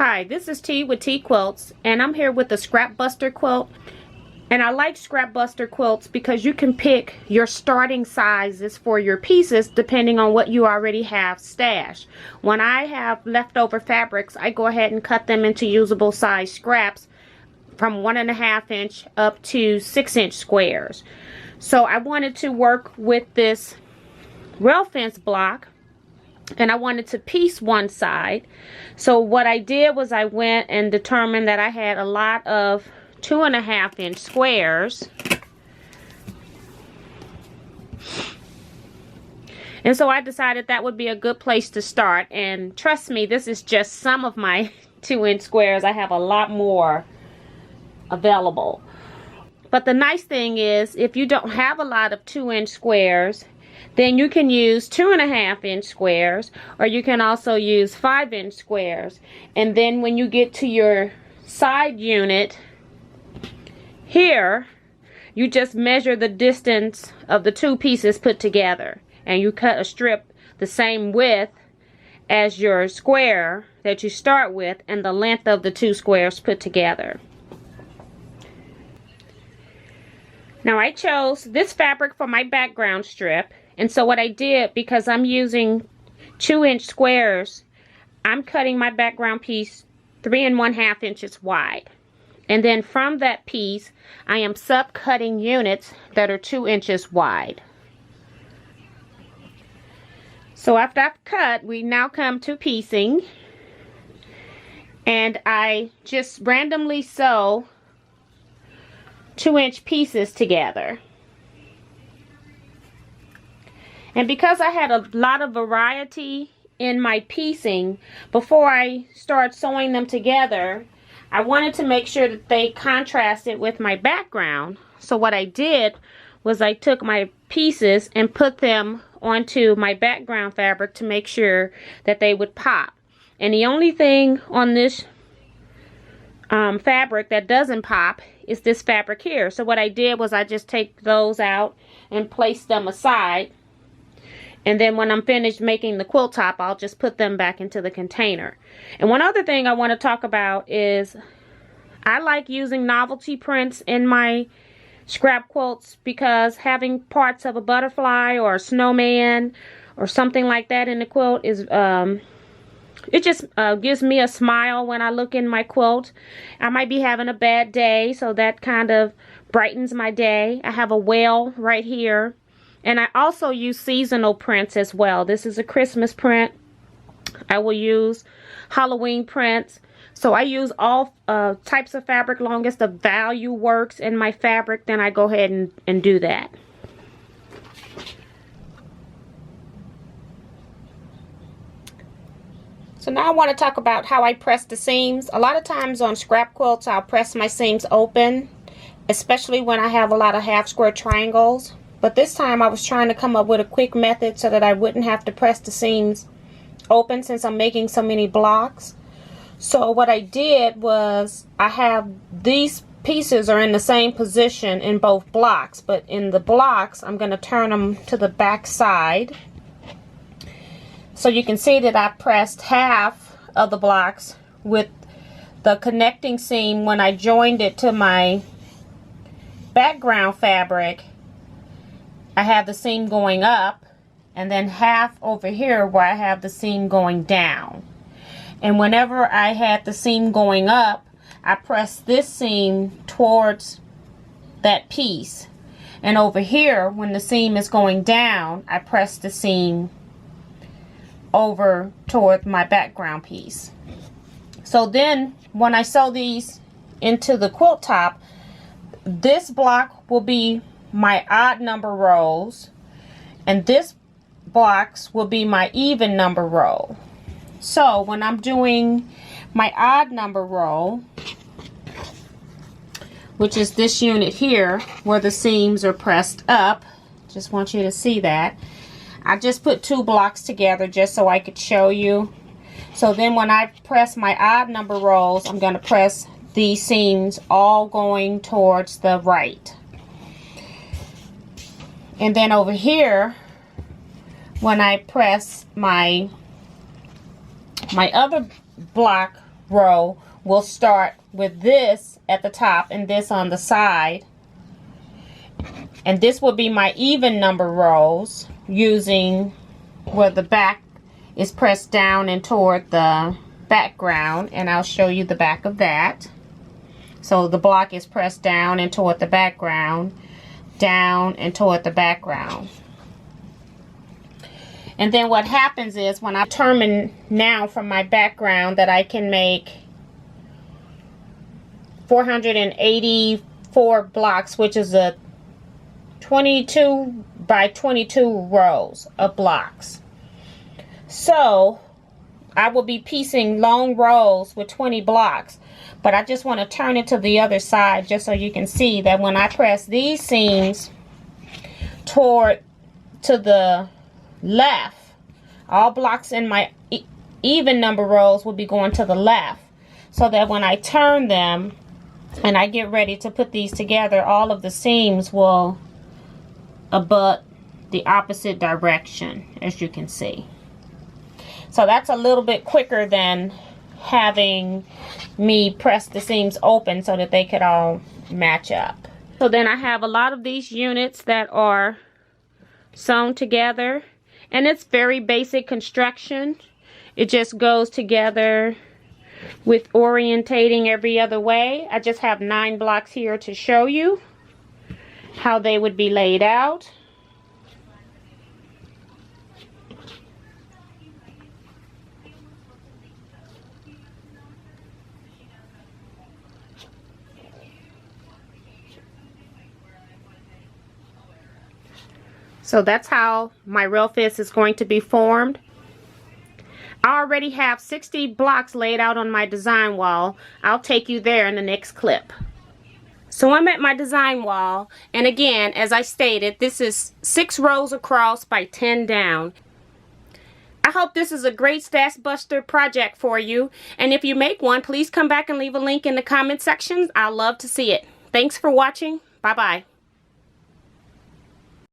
Hi, this is T with teaquilts, and I'm here with the Scrapbuster quilt. And I like Scrapbuster quilts because you can pick your starting sizes for your pieces depending on what you already have stashed. When I have leftover fabrics, I go ahead and cut them into usable size scraps from 1.5 inch up to 6 inch squares. So I wanted to work with this rail fence block, and I wanted to piece one side. So what I did was I went and determined that I had a lot of 2.5 inch squares. And so I decided that would be a good place to start. And trust me, this is just some of my 2 inch squares. I have a lot more available. But the nice thing is, if you don't have a lot of 2 inch squares, then you can use 2.5 inch squares, or you can also use 5 inch squares. And then when you get to your side unit here, you just measure the distance of the two pieces put together, and you cut a strip the same width as your square that you start with and the length of the two squares put together. Now I chose this fabric for my background strip, and so what I did, because I'm using 2 inch squares, I'm cutting my background piece 3.5 inches wide. And then from that piece, I am sub-cutting units that are 2 inches wide. So after I've cut, we now come to piecing. And I just randomly sew 2 inch pieces together. And because I had a lot of variety in my piecing, before I start sewing them together, I wanted to make sure that they contrasted with my background. So what I did was I took my pieces and put them onto my background fabric to make sure that they would pop. And the only thing on this fabric that doesn't pop is this fabric here. So what I did was I just take those out and place them aside. And then when I'm finished making the quilt top, I'll just put them back into the container. And one other thing I want to talk about is I like using novelty prints in my scrap quilts, because having parts of a butterfly or a snowman or something like that in the quilt is it just gives me a smile when I look in my quilt. I might be having a bad day, so that kind of brightens my day. I have a whale right here. And I also use seasonal prints as well. This is a Christmas print. I will use Halloween prints. So I use all types of fabric. Long as the value works in my fabric, then I go ahead and do that. So now I want to talk about how I press the seams. A lot of times on scrap quilts, I'll press my seams open, especially when I have a lot of half square triangles. But this time I was trying to come up with a quick method so that I wouldn't have to press the seams open since I'm making so many blocks. So what I did was, I have these pieces are in the same position in both blocks, but in the blocks I'm going to turn them to the back side. So you can see that I pressed half of the blocks with the connecting seam when I joined it to my background fabric. I have the seam going up, and then half over here where I have the seam going down. And whenever I had the seam going up, I pressed this seam towards that piece. And over here, when the seam is going down, I press the seam over toward my background piece. So then when I sew these into the quilt top, this block will be my odd number rows, and this blocks will be my even number row. So when I'm doing my odd number row, which is this unit here where the seams are pressed up, just want you to see that, I just put 2 blocks together just so I could show you. So then when I press my odd number rows, I'm going to press these seams all going towards the right. And then over here, when I press my other block row will start with this at the top and this on the side. And this will be my even number rows using where the back is pressed down and toward the background, and I'll show you the back of that. So the block is pressed down and toward the background, down and toward the background. And then what happens is when I determine now from my background that I can make 484 blocks, which is a 22 by 22 rows of blocks. So I will be piecing long rows with 20 blocks, but I just want to turn it to the other side just so you can see that when I press these seams to the left, all blocks in my even number rows will be going to the left, so that when I turn them and I get ready to put these together, all of the seams will abut the opposite direction, as you can see. So that's a little bit quicker than having me press the seams open so that they could all match up. So then I have a lot of these units that are sewn together, and it's very basic construction. It just goes together with orientating every other way. I just have 9 blocks here to show you how they would be laid out. So that's how my rail fence is going to be formed. I already have 60 blocks laid out on my design wall. I'll take you there in the next clip. So I'm at my design wall, and again, as I stated, this is 6 rows across by 10 down. I hope this is a great Scrapbuster project for you, and if you make one, please come back and leave a link in the comment section. I'd love to see it. Thanks for watching. Bye-bye.